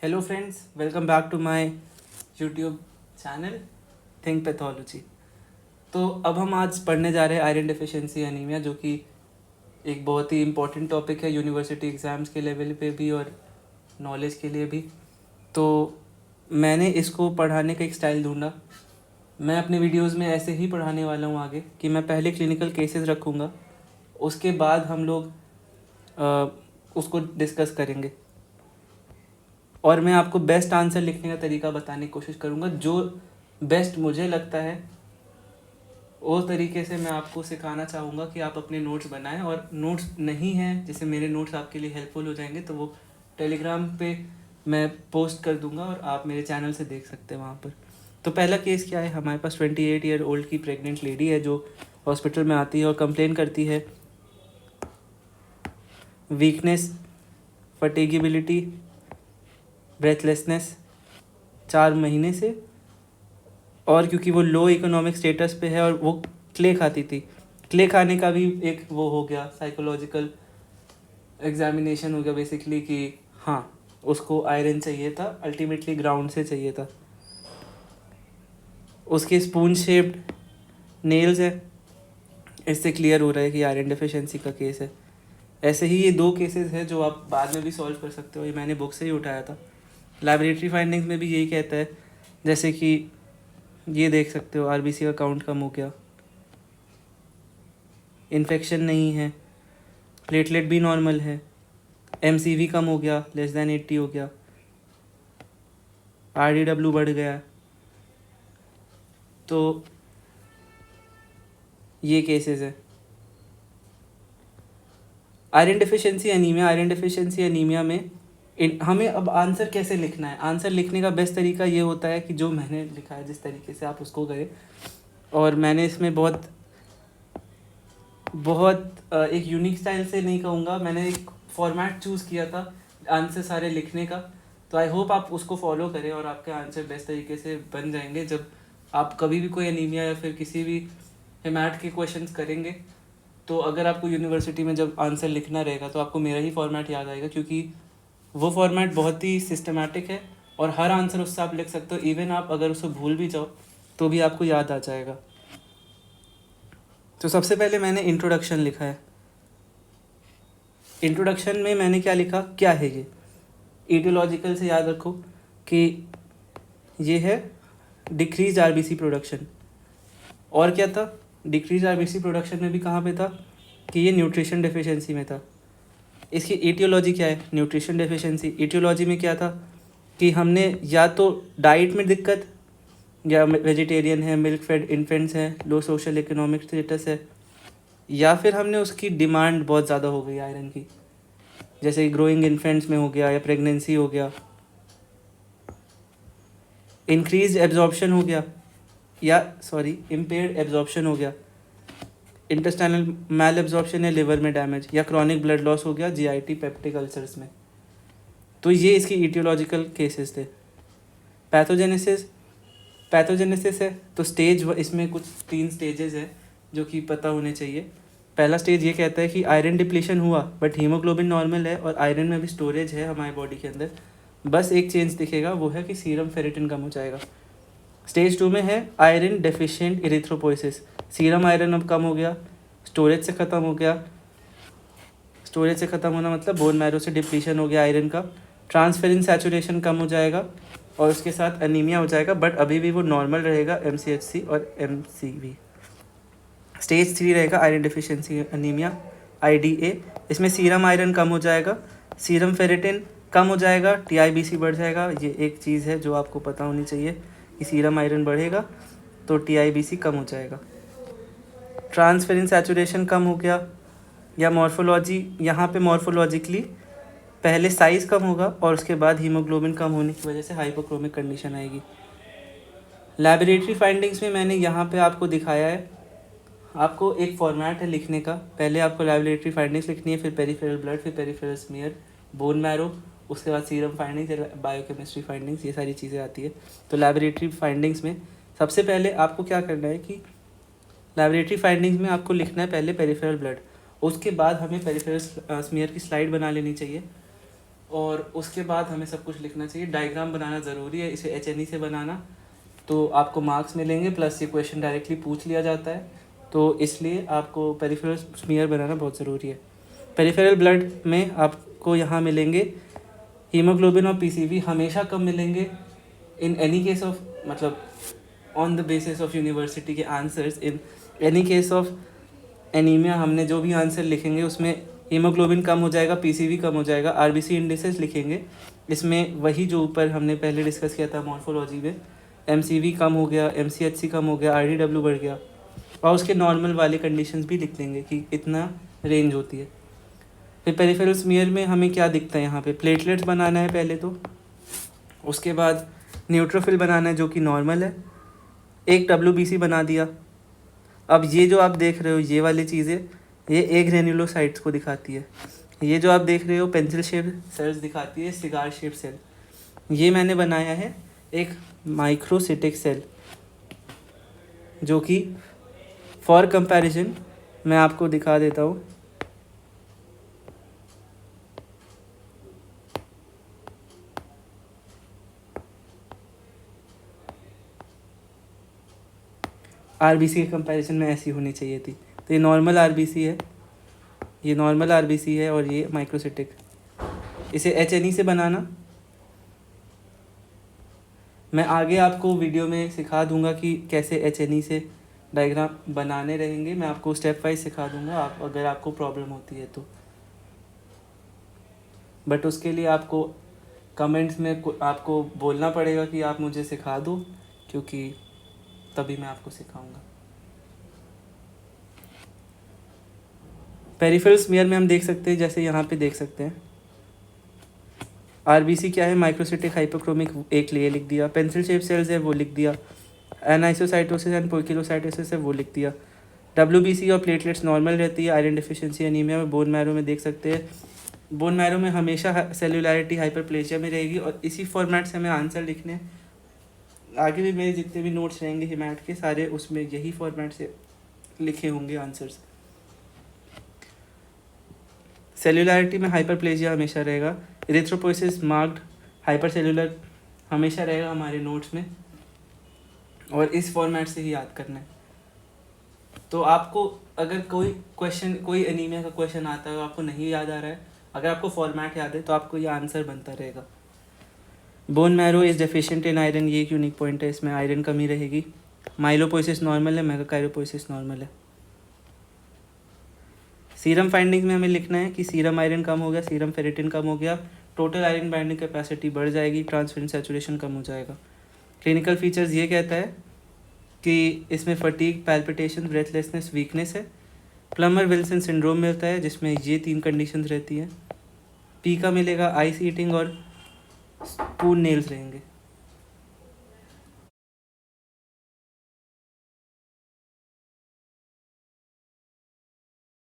Hello friends, welcome back to my YouTube channel think pathology. तो अब हम आज पढ़ने जा रहे हैं आयरन डेफिशिएंसी एनीमिया, जो कि एक बहुत ही इम्पोर्टेंट टॉपिक है यूनिवर्सिटी एग्ज़ाम्स के लेवल पे भी और नॉलेज के लिए भी। तो मैंने इसको पढ़ाने का एक स्टाइल ढूंढा। मैं अपने वीडियोस में ऐसे ही पढ़ाने वाला हूँ आगे कि मैं पहले क्लिनिकल केसेस रखूँगा, उसके बाद हम लोग उसको डिस्कस करेंगे और मैं आपको बेस्ट आंसर लिखने का तरीका बताने की कोशिश करूँगा। जो बेस्ट मुझे लगता है उस तरीके से मैं आपको सिखाना चाहूँगा कि आप अपने नोट्स बनाएं, और नोट्स नहीं हैं जैसे मेरे नोट्स आपके लिए हेल्पफुल हो जाएंगे तो वो टेलीग्राम पे मैं पोस्ट कर दूँगा और आप मेरे चैनल से देख सकते हैं वहाँ पर। तो पहला केस क्या है, हमारे पास 28 ईयर ओल्ड की प्रेग्नेंट लेडी है जो हॉस्पिटल में आती है और कंप्लेन करती है वीकनेस, फटीगेबिलिटी, ब्रेथलेसनेस 4 महीने से। और क्योंकि वो लो इकोनॉमिक स्टेटस पे है और वो क्ले खाती थी, क्ले खाने का भी एक वो हो गया, साइकोलॉजिकल एग्जामिनेशन हो गया बेसिकली कि हाँ उसको आयरन चाहिए था, अल्टीमेटली ग्राउंड से चाहिए था। उसके स्पून शेप्ड नेल्स है, इससे क्लियर हो रहा है कि आयरन डेफिशिएंसी का केस है। ऐसे ही ये 2 केसेस हैं जो आप बाद में भी सॉल्व कर सकते हो, ये मैंने बुक से ही उठाया था। लैबोरेटरी फाइंडिंग्स में भी यही कहता है, जैसे कि ये देख सकते हो आरबीसी का काउंट कम हो गया, इन्फेक्शन नहीं है, प्लेटलेट भी नॉर्मल है, एमसीवी कम हो गया, <80 हो गया, आरडीडब्ल्यू बढ़ गया। तो ये केसेस है। आयरन डेफिशिएंसी एनीमिया में हमें अब आंसर कैसे लिखना है। आंसर लिखने का बेस्ट तरीका ये होता है कि जो मैंने लिखा है जिस तरीके से आप उसको करें। और मैंने इसमें बहुत एक यूनिक स्टाइल से नहीं कहूँगा, मैंने एक फॉर्मेट चूज़ किया था आंसर सारे लिखने का। तो आई होप आप उसको फॉलो करें और आपके आंसर बेस्ट तरीके से बन जाएंगे। जब आप कभी भी कोई एनीमिया या फिर किसी भी हेमाट के क्वेश्चंस करेंगे तो अगर आपको यूनिवर्सिटी में जब आंसर लिखना रहेगा तो आपको मेरा ही फॉर्मेट याद आएगा, क्योंकि वो फॉर्मेट बहुत ही सिस्टमेटिक है और हर आंसर उससे आप लिख सकते हो। इवन आप अगर उसे भूल भी जाओ तो भी आपको याद आ जाएगा। तो सबसे पहले मैंने इंट्रोडक्शन लिखा है। इंट्रोडक्शन में मैंने क्या लिखा, क्या है ये, ईटियोलॉजिकल से याद रखो कि ये है डिक्रीज आरबीसी प्रोडक्शन। और क्या था, डिक्रीज आरबीसी प्रोडक्शन में भी कहाँ पे था कि ये न्यूट्रिशन डेफिशिएंसी में था। इसकी ईटियोलॉजी क्या है, न्यूट्रिशन डेफिशिएंसी। ईटियोलॉजी में क्या था कि हमने या तो डाइट में दिक्कत, या वेजिटेरियन है, मिल्क फेड इन्फेंट्स हैं, लो सोशल इकोनॉमिक स्टेटस है, या फिर हमने उसकी डिमांड बहुत ज़्यादा हो गई आयरन की, जैसे ग्रोइंग इन्फेंट्स में हो गया या प्रेगनेंसी हो गया, इंक्रीज एब्जॉर्प्शन हो गया इम्पेयर्ड एब्जॉर्प्शन हो गया, इंटेस्टाइनल मैल एब्जॉर्प्शन है, लिवर में डैमेज, या क्रॉनिक ब्लड लॉस हो गया जीआईटी पेप्टिक अल्सर्स में। तो ये इसकी ईटियोलॉजिकल केसेस थे। पैथोजेनेसिस है तो स्टेज इसमें कुछ 3 स्टेजेस है जो कि पता होने चाहिए। पहला स्टेज ये कहता है कि आयरन डिप्लीशन हुआ बट हीमोग्लोबिन नॉर्मल है और आयरन में भी स्टोरेज है हमारे बॉडी के अंदर, बस एक चेंज दिखेगा, वो है कि सीरम फेरिटिन कम हो जाएगा। स्टेज 2 में है iron deficient erythropoiesis, serum iron अब कम हो गया, स्टोरेज से ख़त्म हो गया। स्टोरेज से ख़त्म होना मतलब बोन मैरो से डिप्लीशन हो गया आयरन का, ट्रांसफेरिन सैचुरेशन कम हो जाएगा और उसके साथ अनीमिया हो जाएगा, बट अभी भी वो नॉर्मल रहेगा MCHC और MCV। स्टेज 3 रहेगा आयरन डेफिशिएंसी अनीमिया IDA, इसमें सीरम आयरन कम हो जाएगा, सीरम फेरिटिन कम हो जाएगा, TIBC बढ़ जाएगा। ये एक चीज़ है जो आपको पता होनी चाहिए कि सीरम आयरन बढ़ेगा तो TIBC कम हो जाएगा। ट्रांसफेरिन सैचुरेशन कम हो गया, या मॉर्फोलॉजी, यहाँ पे मॉर्फोलॉजिकली पहले साइज़ कम होगा और उसके बाद हीमोग्लोबिन कम होने की वजह से हाइपोक्रोमिक कंडीशन आएगी। लैबोरेटरी फाइंडिंग्स में मैंने यहाँ पे आपको दिखाया है, आपको एक फॉर्मेट है लिखने का। पहले आपको लैबोरेटरी फाइंडिंग्स लिखनी है, फिर पेरिफेरल ब्लड, फिर पेरिफेरल स्मीयर, बोन मैरो, उसके बाद सीरम फाइंडिंग्स, बायोकेमिस्ट्री फाइंडिंग्स, ये सारी चीज़ें आती है। तो लैबोरेटरी फाइंडिंग्स में सबसे पहले आपको क्या करना है कि लैबोरेटरी फाइंडिंग्स में आपको लिखना है पहले पेरिफेरल ब्लड, उसके बाद हमें पेरिफेरल स्मीयर की स्लाइड बना लेनी चाहिए और उसके बाद हमें सब कुछ लिखना चाहिए। डायग्राम बनाना ज़रूरी है, इसे HNE से बनाना, तो आपको मार्क्स मिलेंगे, प्लस ये क्वेश्चन डायरेक्टली पूछ लिया जाता है, तो इसलिए आपको पेरिफेरल स्मीयर बनाना बहुत ज़रूरी है। पेरिफेरल ब्लड में आपको यहाँ मिलेंगे हीमोग्लोबिन और PCV हमेशा कम मिलेंगे इन एनी केस ऑफ, मतलब on the basis of university के answers. In any case of anaemia हमने जो भी आंसर लिखेंगे उसमें हीमोग्लोबिन कम हो जाएगा, PCV कम हो जाएगा। RBC इंडिसेस लिखेंगे, इसमें वही जो ऊपर हमने पहले डिस्कस किया था मॉर्फोलॉजी में, MCV कम हो गया, MCHC कम हो गया, RDW बढ़ गया, और उसके नॉर्मल वाले कंडीशंस भी लिख लेंगे कि इतना रेंज होती है। फिर पेरिफेरल स्मीयर में हमें क्या दिखता है, यहाँ पे प्लेटलेट्स बनाना है पहले तो, उसके बाद न्यूट्रोफिल बनाना है जो कि नॉर्मल है, एक WBC बना दिया। अब ये जो आप देख रहे हो ये वाली चीज़ें, ये ए ग्रेन्युलोसाइट्स को दिखाती है। ये जो आप देख रहे हो पेंसिल शेप सेल्स दिखाती है, सिगार शेप सेल। ये मैंने बनाया है एक माइक्रोसिटिक सेल, जो कि फॉर कंपैरिजन मैं आपको दिखा देता हूँ। RBC के कंपैरिजन में ऐसी होनी चाहिए थी। तो ये नॉर्मल RBC है, ये नॉर्मल RBC है, और ये माइक्रोसिटिक। इसे HNE से बनाना मैं आगे आपको वीडियो में सिखा दूंगा कि कैसे HNE से डायग्राम बनाने रहेंगे। मैं आपको स्टेप वाइज सिखा दूंगा, आप अगर आपको प्रॉब्लम होती है तो। बट उसके लिए आपको कमेंट्स में आपको बोलना पड़ेगा कि आप मुझे सिखा दो, क्योंकि तभी मैं आपको सिखाऊंगा। पेरिफेरल स्मीयर में हम देख सकते हैं, जैसे यहाँ पे देख सकते हैं RBC क्या है, माइक्रोसिटिक हाइपोक्रोमिक, एक लिए लिख दिया। पेंसिल शेप सेल्स है वो लिख दिया। एनाइसोसाइटोसिस एंड पोइकिलोसाइटोसिस है वो लिख दिया। WBC और प्लेटलेट्स नॉर्मल रहती है। आयरन डिफिशिएंसी एनीमिया में बोन मैरो में देख सकते हैं, बोन मैरो में हमेशा सेलुलैरिटी हाइपरप्लेजिया में रहेगी। और इसी फॉर्मेट से हमें आंसर लिखने, आगे भी मेरे जितने भी नोट्स रहेंगे हिमैट के, सारे उसमें यही फॉर्मेट से लिखे होंगे आंसर्स। सेलुलैरिटी में हाइपरप्लेजिया हमेशा रहेगा। इरिथ्रोपोइसिस मार्क्ड हाइपरसेलुलर हमेशा रहेगा हमारे नोट्स में, और इस फॉर्मेट से ही याद करना है। तो आपको अगर कोई एनीमिया का क्वेश्चन आता है और आपको नहीं याद आ रहा है, अगर आपको फॉर्मेट याद है तो आपको ये आंसर बनता रहेगा। Bone marrow is deficient in iron, ये एक यूनिक पॉइंट है, इसमें आयरन कमी रहेगी। माइलोपोइसिस नॉर्मल है, मेगाकाइरोपोइसिस नॉर्मल है। सीरम फाइंडिंग्स में हमें लिखना है कि सीरम आयरन कम हो गया, सीरम फेरेटिन कम हो गया, टोटल आयरन बाइंडिंग कैपेसिटी बढ़ जाएगी, ट्रांसफेरेंट सैचुरेशन कम हो जाएगा। क्लिनिकल फीचर्स ये कहता है कि इसमें फटीग, पैल्पिटेशन, ब्रेथलेसनेस, वीकनेस है। प्लमर विल्सन सिंड्रोम मिलता है जिसमें ये 3 कंडीशंस रहती हैं। पी का मिलेगा आइस ईटिंग और स्पून नेल्स रहेंगे।